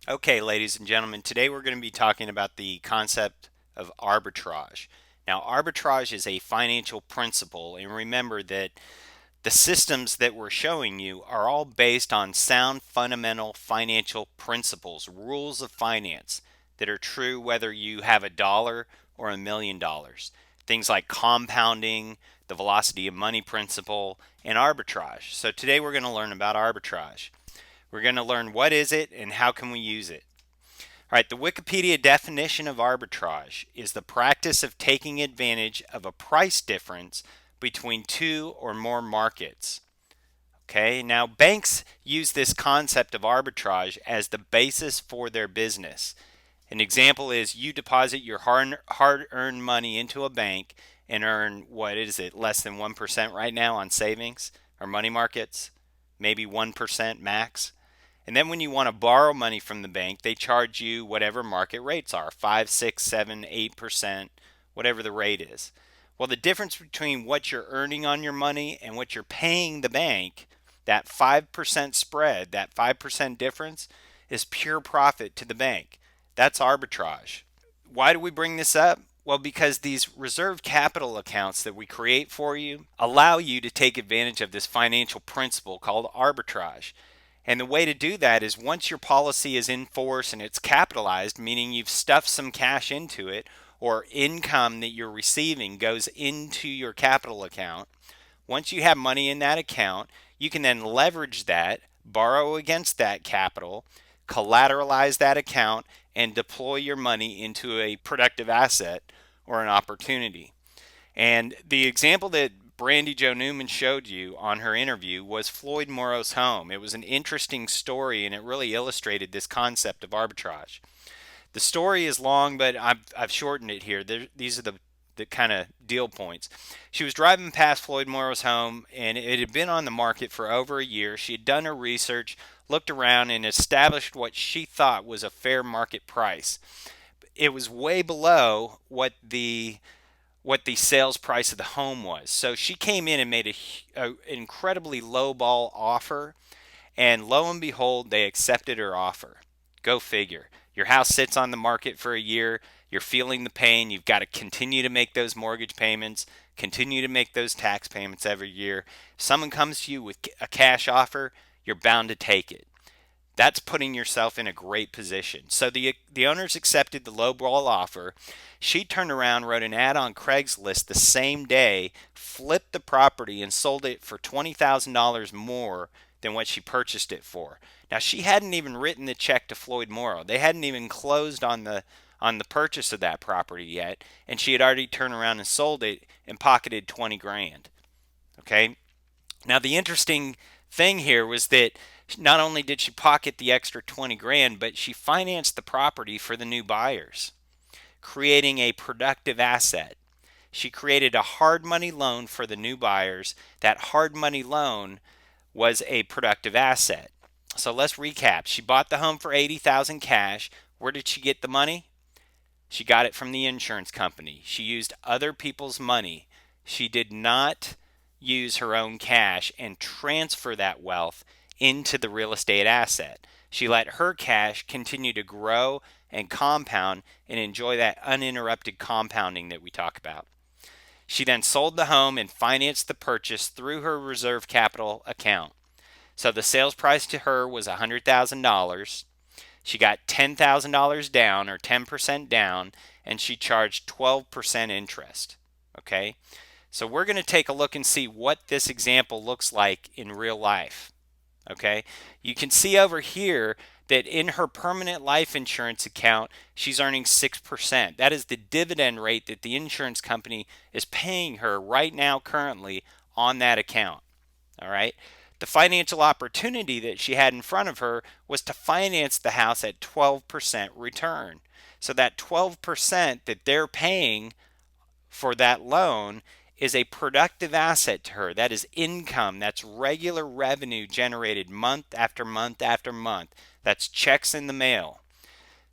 Okay, ladies and gentlemen, today we're going to be talking about the concept of arbitrage. Now, arbitrage is a financial principle, and remember that the systems that we're showing you are all based on sound fundamental financial principles, rules of finance that are true whether you have a dollar or $1 million. Things like compounding, the velocity of money principle, and arbitrage. So today we're going to learn about arbitrage. We're going to learn what is it and how can we use it. All right, the Wikipedia definition of arbitrage is the practice of taking advantage of a price difference between two or more markets. Okay, now banks use this concept of arbitrage as the basis for their business. An example is you deposit your hard earned money into a bank and earn, what is it, less than 1% right now on savings or money markets, maybe 1% max. And then when you want to borrow money from the bank, they charge you whatever market rates are 5, 6, 7, 8%, whatever the rate is. Well, the difference between what you're earning on your money and what you're paying the bank, that 5% spread, that 5% difference, is pure profit to the bank. That's arbitrage. Why do we bring this up? Well, because these reserve capital accounts that we create for you allow you to take advantage of this financial principle called arbitrage. And the way to do that is once your policy is in force and it's capitalized, meaning you've stuffed some cash into it, or income that you're receiving goes into your capital account. Once you have money in that account, you can then leverage that, borrow against that capital, collateralize that account, and deploy your money into a productive asset or an opportunity. And the example that Brandy Jo Newman showed you on her interview was Floyd Morrow's home. It was an interesting story and it really illustrated this concept of arbitrage. The story is long, but I've shortened it here. These are the kind of deal points. She was driving past Floyd Morrow's home and it had been on the market for over a year. She had done her research, looked around, and established what she thought was a fair market price. It was way below what the sales price of the home was. So she came in and made an incredibly low ball offer, and lo and behold, they accepted her offer. Go figure. Your house sits on the market for a year. You're feeling the pain. You've got to continue to make those mortgage payments, continue to make those tax payments every year. If someone comes to you with a cash offer, you're bound to take it. That's putting yourself in a great position. So the owners accepted the lowball offer. She turned around, wrote an ad on Craigslist the same day, flipped the property, and sold it for $20,000 more than what she purchased it for. Now she hadn't even written the check to Floyd Morrow. They hadn't even closed on the purchase of that property yet, and she had already turned around and sold it and pocketed 20 grand. Okay? Now the interesting thing here was that not only did she pocket the extra 20 grand, but she financed the property for the new buyers, creating a productive asset. She created a hard money loan for the new buyers. That hard money loan was a productive asset. So let's recap. She bought the home for 80,000 cash. Where did she get the money? She got it from the insurance company. She used other people's money. She did not use her own cash and transfer that wealth into the real estate asset. She let her cash continue to grow and compound and enjoy that uninterrupted compounding that we talk about. She then sold the home and financed the purchase through her reserve capital account. So the sales price to her was $100,000. She got $10,000 down or 10% down, and she charged 12% interest. Okay? So we're going to take a look and see what this example looks like in real life. Okay? You can see over here that in her permanent life insurance account, she's earning 6%. That is the dividend rate that the insurance company is paying her right now currently on that account. All right? The financial opportunity that she had in front of her was to finance the house at 12% return. So that 12% that they're paying for that loan is a productive asset to her. That is income. That's regular revenue generated month after month after month. That's checks in the mail.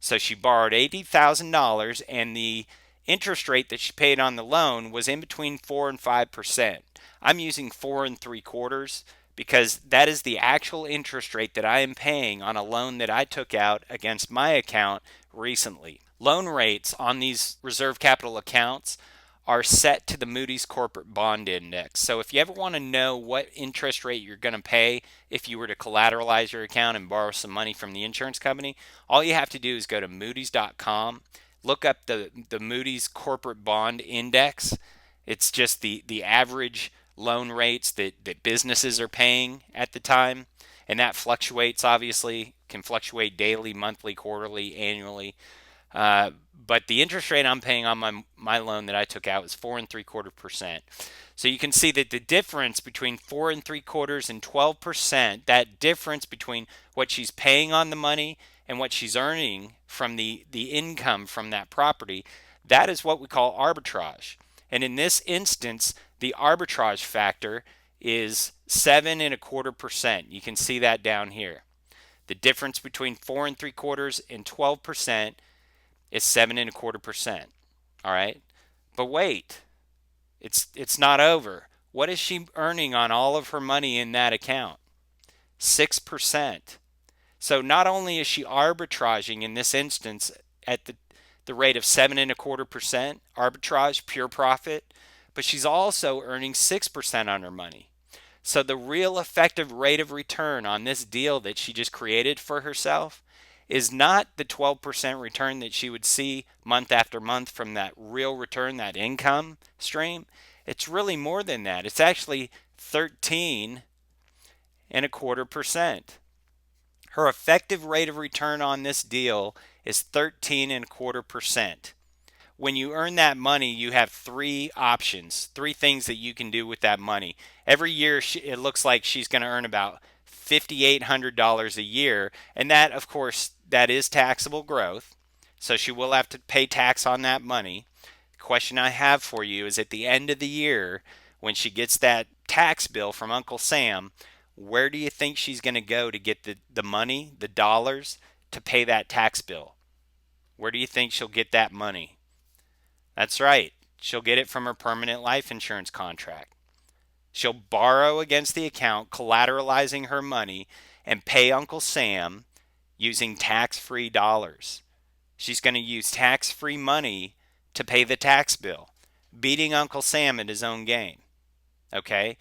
So she borrowed $80,000 and the interest rate that she paid on the loan was in between 4 and 5%. I'm using 4 and 3/4 because that is the actual interest rate that I am paying on a loan that I took out against my account recently. Loan rates on these reserve capital accounts are set to the Moody's Corporate Bond Index. So if you ever want to know what interest rate you're going to pay if you were to collateralize your account and borrow some money from the insurance company, all you have to do is go to moodys.com, look up the Moody's Corporate Bond Index. It's just the average loan rates that businesses are paying at the time. And that fluctuates, obviously, can fluctuate daily, monthly, quarterly, annually. But the interest rate I'm paying on my loan that I took out was 4.75%. So you can see that the difference between 4.75% and 12%, that difference between what she's paying on the money and what she's earning from the income from that property, that is what we call arbitrage. And in this instance, the arbitrage factor is 7.25%. You can see that down here. The difference between 4.75% and 12% is 7.25%. All right. But wait, it's not over. What is she earning on all of her money in that account? 6%. So not only is she arbitraging in this instance at the rate of 7.25% arbitrage, pure profit, but she's also earning 6% on her money. So the real effective rate of return on this deal that she just created for herself is not the 12% return that she would see month after month from that real return, that income stream. It's really more than that. It's actually 13.25%. Her effective rate of return on this deal is 13.25%. When you earn that money, you have three options, three things that you can do with that money. Every year, it looks like she's going to earn about $5,800 a year. And that, of course, that is taxable growth. So she will have to pay tax on that money. The question I have for you is at the end of the year, when she gets that tax bill from Uncle Sam, where do you think she's going to go to get the money, the dollars, to pay that tax bill? Where do you think she'll get that money? That's right. She'll get it from her permanent life insurance contract. She'll borrow against the account, collateralizing her money, and pay Uncle Sam using tax-free dollars. She's going to use tax-free money to pay the tax bill, beating Uncle Sam at his own game. Okay?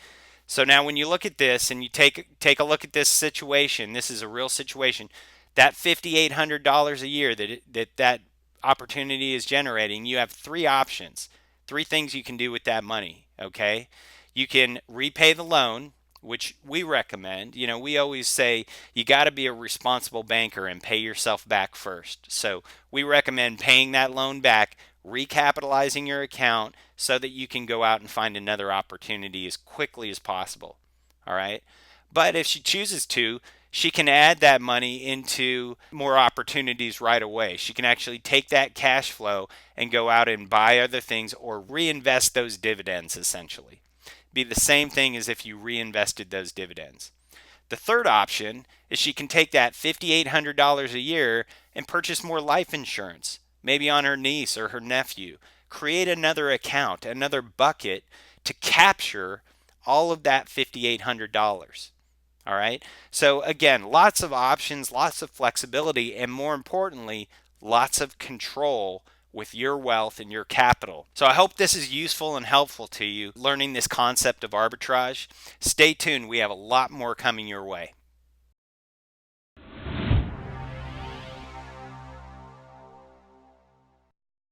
So now when you look at this and you take a look at this situation, this is a real situation. That $5,800 a year that opportunity is generating, you have three options, three things you can do with that money, okay? You can repay the loan, which we recommend. You know, we always say you got to be a responsible banker and pay yourself back first. So we recommend paying that loan back, recapitalizing your account so that you can go out and find another opportunity as quickly as possible. All right? But if she chooses to, she can add that money into more opportunities right away. She can actually take that cash flow and go out and buy other things or reinvest those dividends, essentially. Be the same thing as if you reinvested those dividends. The third option is she can take that $5,800 a year and purchase more life insurance, maybe on her niece or her nephew. Create another account, another bucket to capture all of that $5,800. All right. So again, lots of options, lots of flexibility, and more importantly, lots of control with your wealth and your capital. So I hope this is useful and helpful to you learning this concept of arbitrage. Stay tuned. We have a lot more coming your way.